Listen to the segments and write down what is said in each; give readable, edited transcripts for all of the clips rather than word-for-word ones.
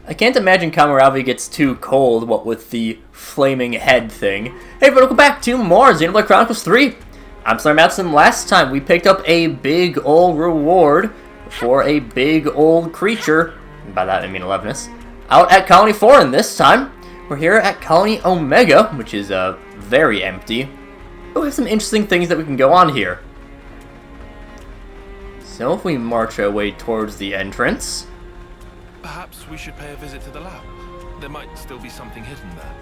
I can't imagine Kamaravi gets too cold, what with the flaming head thing. Hey, welcome back to more Xenoblade Chronicles 3. I'm SlayerMathis, and last time we picked up a big old reward for a big old creature, and by that I mean Elevenus, out at Colony 4, and this time we're here at Colony Omega, which is very empty. But we have some interesting things that we can go on here. So if we march our way towards the entrance... Perhaps we should pay a visit to the lab. There might still be something hidden there.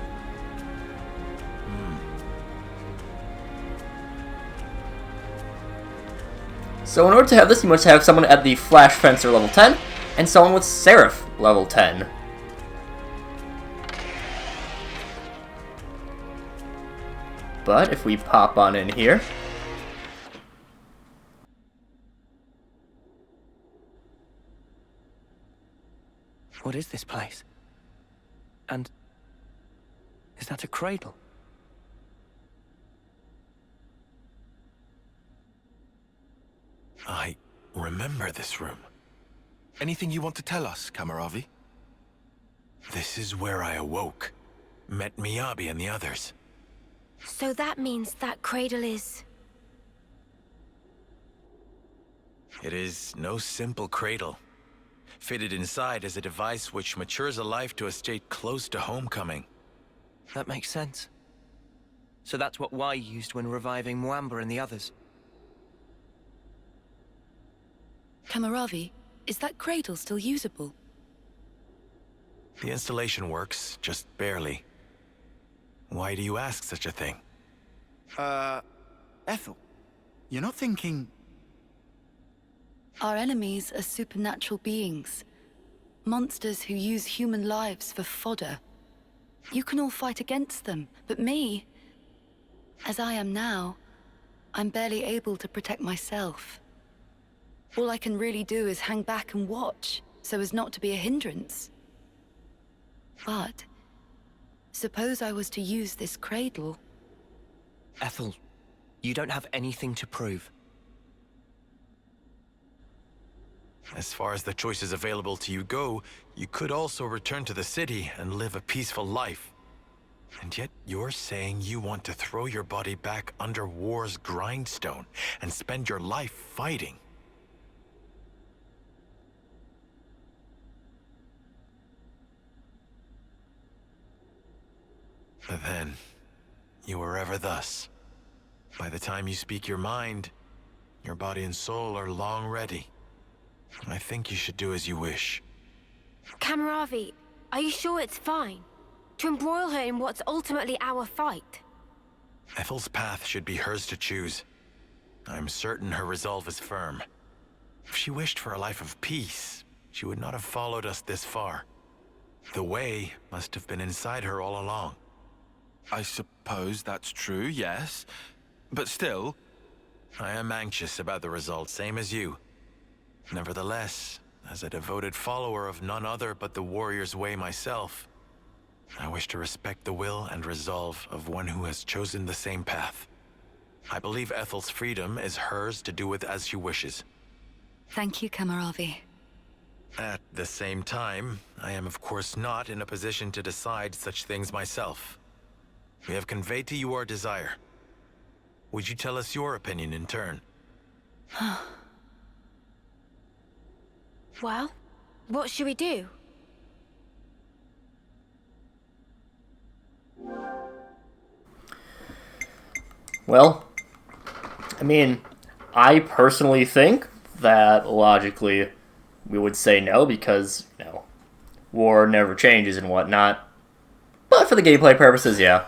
So in order to have this, you must have someone at the Flash Fencer level 10, and someone with Seraph level 10. But if we pop on in here... What is this place? And is that a cradle? I remember this room. Anything you want to tell us, Kamaravi? This is where I awoke. Met Miyabi and the others. So that means that cradle is... It is no simple cradle. Fitted inside is a device which matures a life to a state close to homecoming. That makes sense. So that's what Y used when reviving Mwamba and the others. Kamaravi, is that cradle still usable? The installation works, just barely. Why do you ask such a thing? Ethel, you're not thinking... Our enemies are supernatural beings. Monsters who use human lives for fodder. You can all fight against them, but me, as I am now, I'm barely able to protect myself. All I can really do is hang back and watch, so as not to be a hindrance. But, suppose I was to use this cradle... Ethel, you don't have anything to prove. As far as the choices available to you go, you could also return to the city and live a peaceful life. And yet you're saying you want to throw your body back under war's grindstone and spend your life fighting. But then, you were ever thus. By the time you speak your mind, your body and soul are long ready. I think you should do as you wish. Kamaravi, are you sure it's fine? To embroil her in what's ultimately our fight? Ethel's path should be hers to choose. I'm certain her resolve is firm. If she wished for a life of peace, she would not have followed us this far. The way must have been inside her all along. I suppose that's true, yes. But still... I am anxious about the result, same as you. Nevertheless, as a devoted follower of none other but the warrior's way myself, I wish to respect the will and resolve of one who has chosen the same path. I believe Ethel's freedom is hers to do with as she wishes. Thank you, Kamaravi. At the same time, I am of course not in a position to decide such things myself. We have conveyed to you our desire. Would you tell us your opinion in turn? Well, what should we do? Well, I mean, I personally think that logically we would say no because, you know, war never changes and whatnot. But for the gameplay purposes, yeah.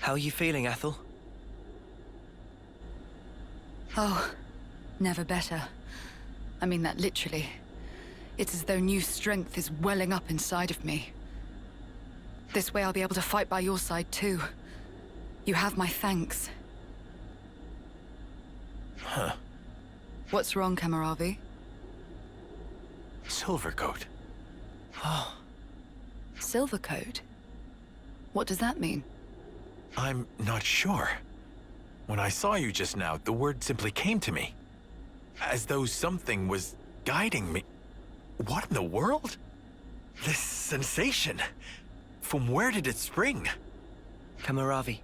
How are you feeling, Ethel? Oh, never better. I mean that literally. It's as though new strength is welling up inside of me. This way I'll be able to fight by your side too. You have my thanks. Huh. What's wrong, Kamaravi? Silvercoat. Oh, Silvercoat? What does that mean? I'm not sure. When I saw you just now, the word simply came to me. As though something was guiding me. What in the world? This sensation. From where did it spring? Kamaravi.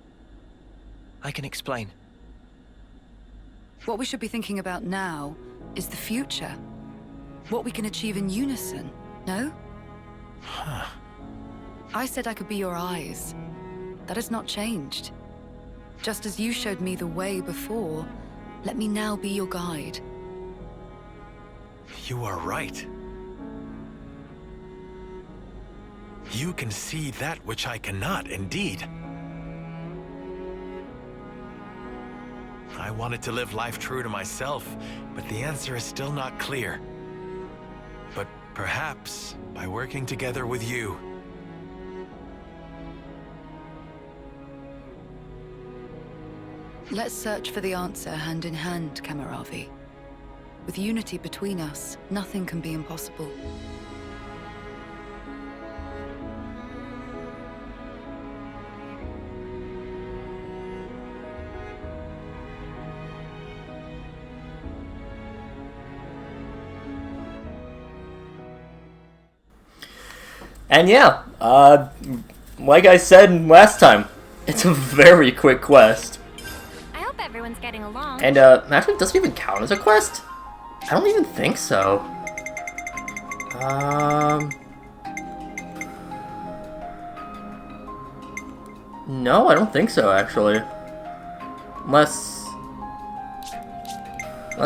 I can explain. What we should be thinking about now is the future. What we can achieve in unison, no? Huh. I said I could be your eyes. That has not changed. Just as you showed me the way before, let me now be your guide. You are right. You can see that which I cannot, indeed. I wanted to live life true to myself, but the answer is still not clear. But perhaps by working together with you. Let's search for the answer hand in hand, Kamaravi. With unity between us, nothing can be impossible. And yeah, like I said last time, it's a very quick quest. I hope everyone's getting along. And actually, doesn't even count as a quest? I don't even think so. No, I don't think so, actually. Unless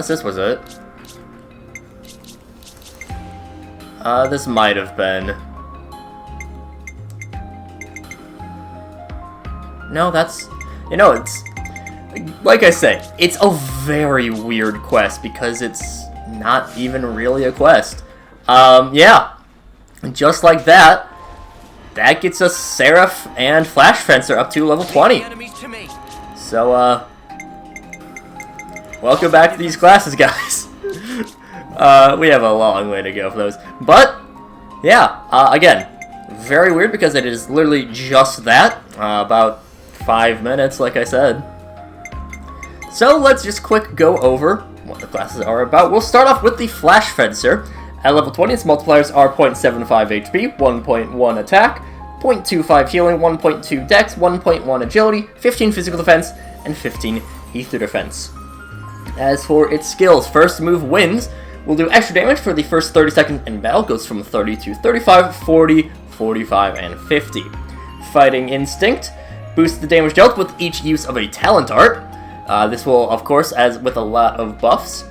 this was it. This might have been. No, that's... You know, it's... Like I said, it's a very weird quest because it's not even really a quest. Yeah. Just like that, that gets us Seraph and Flash Fencer up to level 20. So, welcome back to these classes, guys. We have a long way to go for those. But, yeah, again, very weird because it is literally just that. About 5 minutes, like I said. So let's just quick go over what the classes are about. We'll start off with the Flash Fencer. At level 20, its multipliers are 0.75 HP, 1.1 attack, 0.25 healing, 1.2 dex, 1.1 agility, 15 physical defense, and 15 ether defense. As for its skills, first move wins will do extra damage for the first 30 seconds in battle, goes from 30 to 35, 40, 45, and 50. Fighting Instinct boosts the damage dealt with each use of a talent art. This will, of course, as with a lot of buffs,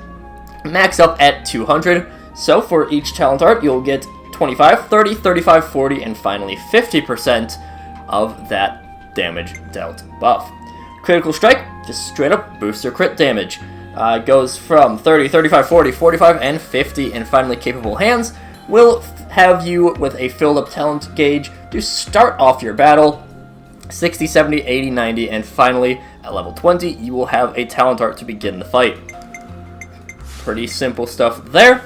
max up at 200. So for each talent art, you'll get 25, 30, 35, 40, and finally 50% of that damage dealt buff. Critical Strike, just straight up boosts your crit damage. Goes from 30, 35, 40, 45, and 50, and finally Capable Hands will have you with a filled up talent gauge to start off your battle. 60, 70, 80, 90, and finally, at level 20, you will have a talent art to begin the fight. Pretty simple stuff there.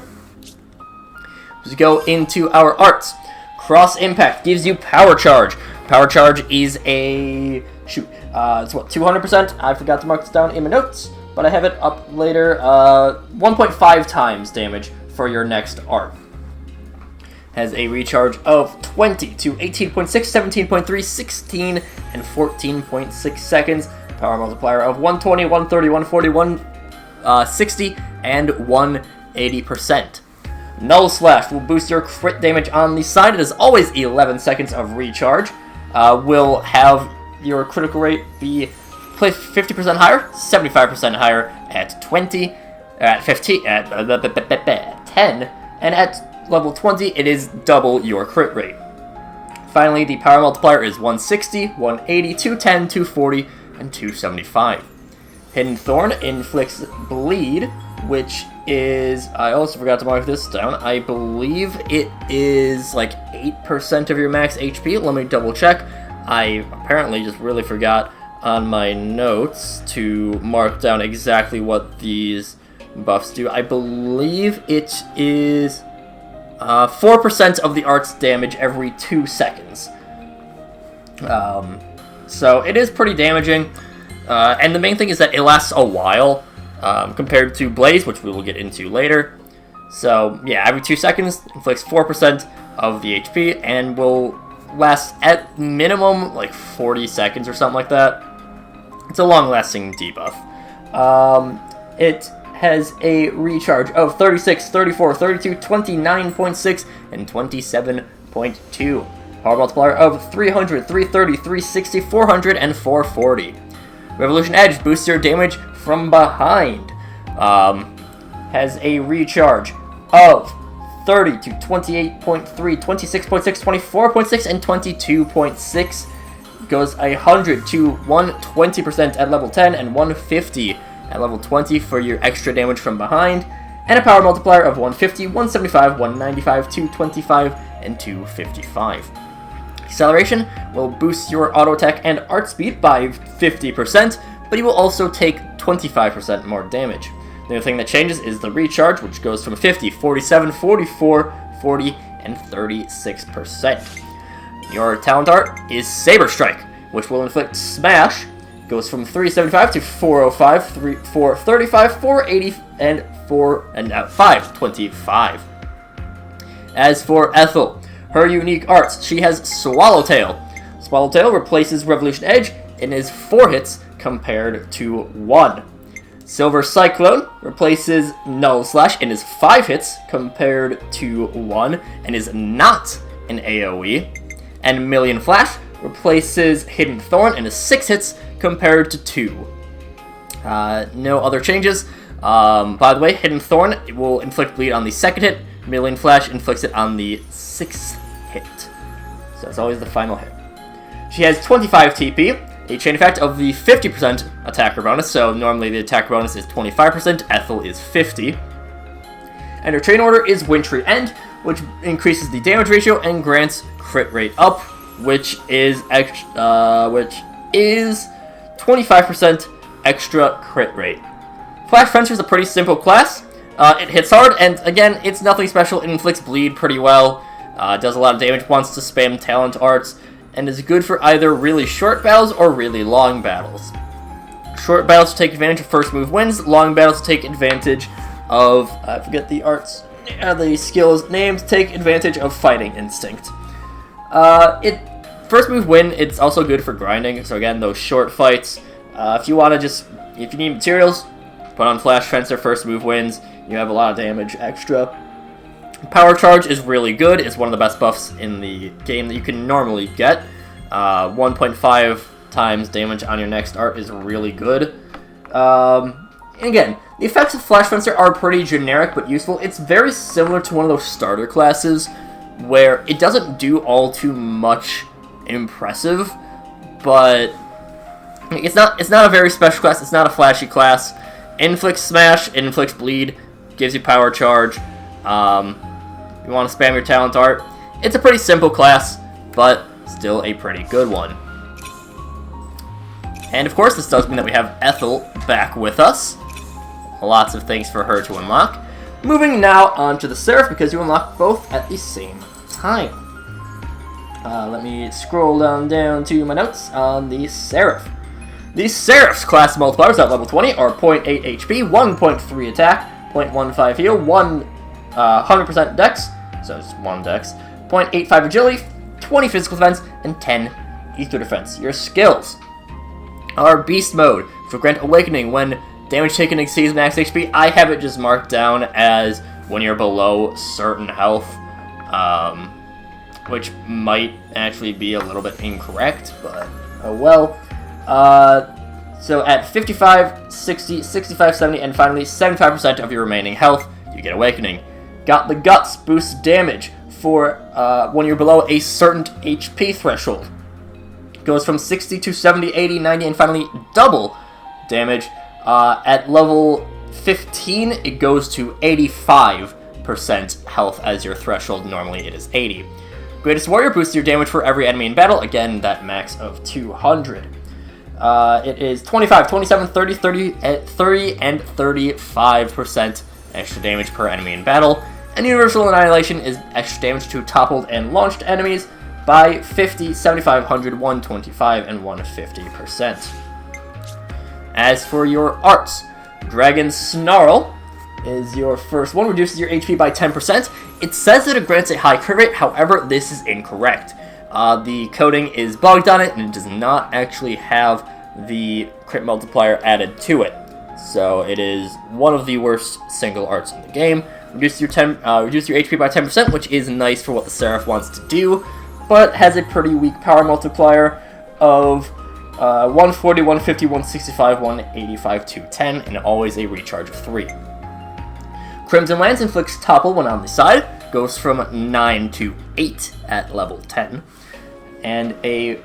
Let's go into our arts. Cross Impact gives you Power Charge. Power Charge is a... it's what, 200%? I forgot to mark this down in my notes, but I have it up later. 1.5 times damage for your next art. Has a recharge of 20 to 18.6, 17.3, 16, and 14.6 seconds. Power multiplier of 120, 130, 140, 160, and 180%. Null Slash will boost your crit damage on the side. It is always 11 seconds of recharge. Will have your critical rate be 50% higher, 75% higher at 20, at 15, at 10, and at level 20, it is double your crit rate. finally, the power multiplier is 160, 180, 210, 240, and 275. Hidden Thorn inflicts bleed, which is, I also forgot to mark this down, I believe it is like 8% of your max HP. Let me double check. I apparently just really forgot on my notes to mark down exactly what these buffs do. I believe it is 4% of the art's damage every 2 seconds. So it is pretty damaging. And the main thing is that it lasts a while, compared to Blaze, which we will get into later. So, yeah, every 2 seconds, inflicts 4% of the HP, and will last at minimum, like, 40 seconds or something like that. It's a long-lasting debuff. It has a recharge of 36, 34, 32, 29.6, and 27.2. Power multiplier of 300, 330, 360, 400, and 440. Revolution Edge boosts your damage from behind. Has a recharge of 30 to 28.3, 26.6, 24.6, and 22.6. Goes 100 to 120% at level 10 and 150 at level 20 for your extra damage from behind. And a power multiplier of 150, 175, 195, 225, and 255. Acceleration will boost your auto attack and art speed by 50%, but you will also take 25% more damage. The only thing that changes is the recharge, which goes from 50, 47, 44, 40, and 36%. Your talent art is Saber Strike, which will inflict smash. Goes from 375 to 405, 435, 480, and 525. As for Ethel, her unique arts, she has Swallowtail. Swallowtail replaces Revolution Edge and is 4 hits compared to 1. Silver Cyclone replaces Null Slash and is 5 hits compared to 1 and is not an AoE. And Million Flash replaces Hidden Thorn and is 6 hits compared to 2. No other changes. By the way, Hidden Thorn will inflict bleed on the 2nd hit. Million Flash inflicts it on the 6th hit. So it's always the final hit. She has 25 TP, a chain effect of the 50% attacker bonus, so normally the attacker bonus is 25%, Ethel is 50. And her train order is Wintry End, which increases the damage ratio and grants crit rate up, which is 25% extra crit rate. Flash Fencer is a pretty simple class. It hits hard, and again, it's nothing special. It inflicts bleed pretty well, does a lot of damage, wants to spam talent arts, and is good for either really short battles or really long battles. Short battles take advantage of first move wins, long battles take advantage of, I forget the arts, the skills names, take advantage of fighting instinct. First move win, it's also good for grinding, so again, those short fights, if you need materials, put on Flash Fencer, first move wins, you have a lot of damage extra. Power Charge is really good, it's one of the best buffs in the game that you can normally get. 1.5 times damage on your next art is really good. Again, the effects of Flash Fencer are pretty generic but useful. It's very similar to one of those starter classes where it doesn't do all too much impressive, but it's not a very special class, it's not a flashy class. Inflicts Smash, inflicts Bleed, gives you Power Charge. You want to spam your talent art. It's a pretty simple class, but still a pretty good one. And of course, this does mean that we have Ethel back with us. Lots of things for her to unlock. Moving now on to the Seraph, because you unlock both at the same time. Let me scroll down to my notes on the Seraph. The Seraph's class multipliers at level 20 are 0.8 HP, 1.3 attack, 0.15 heal, 100% dex, so it's 1 dex, 0.85 agility, 20 physical defense, and 10 ether defense. Your skills are Beast Mode for grant Awakening when damage taken exceeds max HP. I have it just marked down as when you're below certain health, which might actually be a little bit incorrect, but oh well. So at 55, 60, 65, 70, and finally 75% of your remaining health, you get Awakening. Got the Guts boosts damage for when you're below a certain HP threshold. It goes from 60 to 70, 80, 90, and finally double damage. At level 15, it goes to 85% health as your threshold. Normally it is 80. Greatest Warrior boosts your damage for every enemy in battle. Again, that max of 200. It is 25, 27, 30, 30, and 35% extra damage per enemy in battle. And Universal Annihilation is extra damage to toppled and launched enemies by 50, 75, 100, 125, and 150%. As for your arts, Dragon Snarl is your first one, reduces your HP by 10%. It says that it grants a high crit rate, however, this is incorrect. The coding is bugged on it, and it does not actually have the crit multiplier added to it. So it is one of the worst single arts in the game. Reduce your HP by 10%, which is nice for what the Seraph wants to do, but has a pretty weak power multiplier of 140, 150, 165, 185, 210, and always a recharge of 3. Crimson Lance inflicts topple when on the side, goes from 9 to 8 at level 10, and a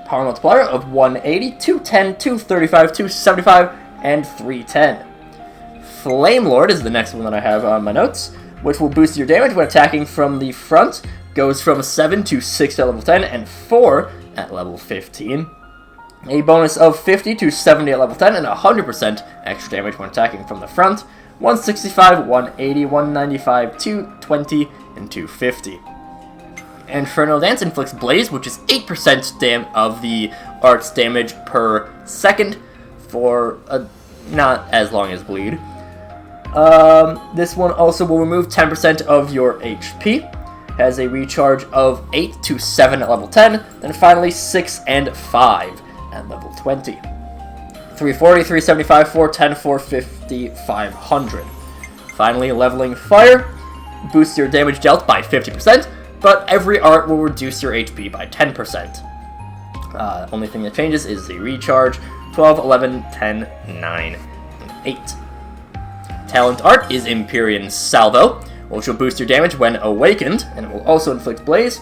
power multiplier of 180, 210, 235, 275, and 310. Flame Lord is the next one that I have on my notes, which will boost your damage when attacking from the front, goes from 7 to 6 at level 10, and 4 at level 15. A bonus of 50 to 70 at level 10, and 100% extra damage when attacking from the front, 165, 180, 195, 220, and 250. Inferno Dance inflicts Blaze, which is 8% of the art's damage per second for not as long as Bleed. This one also will remove 10% of your HP, has a recharge of 8 to 7 at level 10, then finally 6 and 5 at level 20. 340, 375, 410, 450, 500. Finally, Leveling Fire boosts your damage dealt by 50%, but every art will reduce your HP by 10%. Only thing that changes is the recharge, 12, 11, 10, 9, and 8. Talent Art is Empyrean Salvo, which will boost your damage when awakened, and it will also inflict Blaze.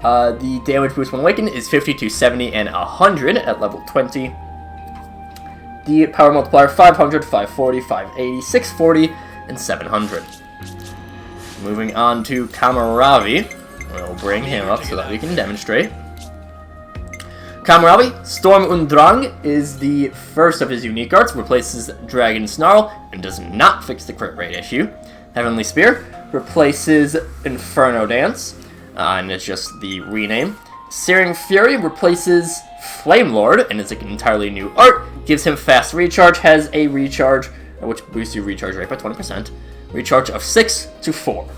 The damage boost when awakened is 50 to 70 and 100 at level 20. The power multiplier 500, 540, 580, 640, and 700. Moving on to Kamaravi. We'll bring him up so that we can demonstrate. Kamaravi, Storm und Drang, is the first of his unique arts, replaces Dragon Snarl, and does not fix the crit rate issue. Heavenly Spear replaces Inferno Dance, and it's just the rename. Searing Fury replaces Flame Lord, and is an entirely new art. Gives him fast recharge, has a recharge, which boosts your recharge rate by 20%. Recharge of 6 to 4.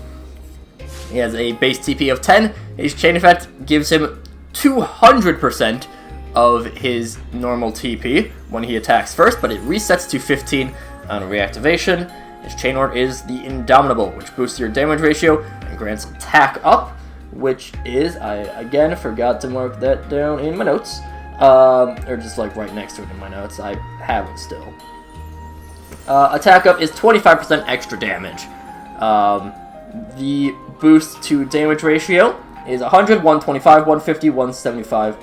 He has a base TP of 10. His chain effect gives him 200% of his normal TP when he attacks first, but it resets to 15 on reactivation. His chain ward is the Indomitable, which boosts your damage ratio and grants attack up, which is, I again forgot to mark that down in my notes, or just like right next to it in my notes. I have it still. Attack up is 25% extra damage. The boost to damage ratio is 100, 125, 150, 175,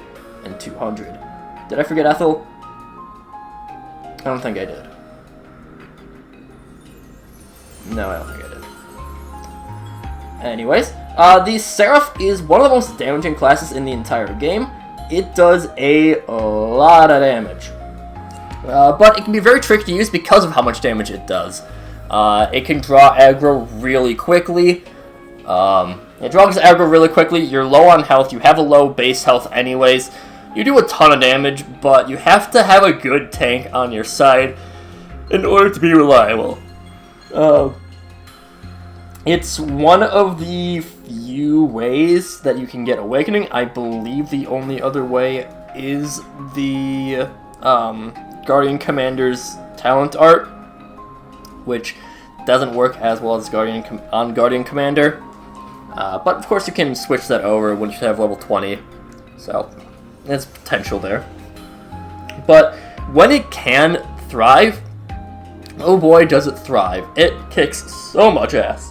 and 200. Did I forget Ethel? I don't think I did. No, I don't think I did. Anyways, the Seraph is one of the most damaging classes in the entire game. It does a lot of damage. But it can be very tricky to use because of how much damage it does. It can draw aggro really quickly. It draws aggro really quickly. You're low on health. You have a low base health anyways. You do a ton of damage, but you have to have a good tank on your side in order to be reliable. It's one of the few ways that you can get Awakening. I believe the only other way is the Guardian Commander's talent art, which doesn't work as well as Guardian Commander. But of course you can switch that over once you have level 20, so there's potential there. But when it can thrive, oh boy does it thrive. It kicks so much ass.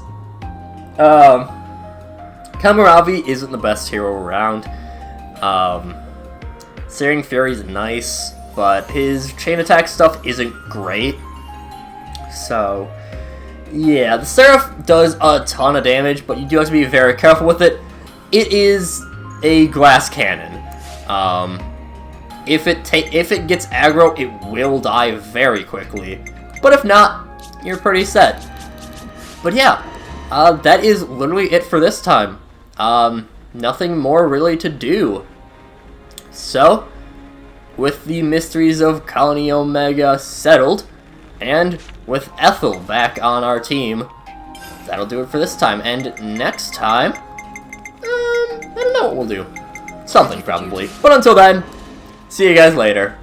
Kamaravi isn't the best hero around. Searing Fury's nice, but his chain attack stuff isn't great. So, yeah, the Seraph does a ton of damage, but you do have to be very careful with it. It is a glass cannon. If it gets aggro, it will die very quickly. But if not, you're pretty set. But yeah, that is literally it for this time. Nothing more really to do. So, with the mysteries of Colony Omega settled, and with Ethel back on our team, that'll do it for this time. And next time, I don't know what we'll do. Something, probably. But until then, see you guys later.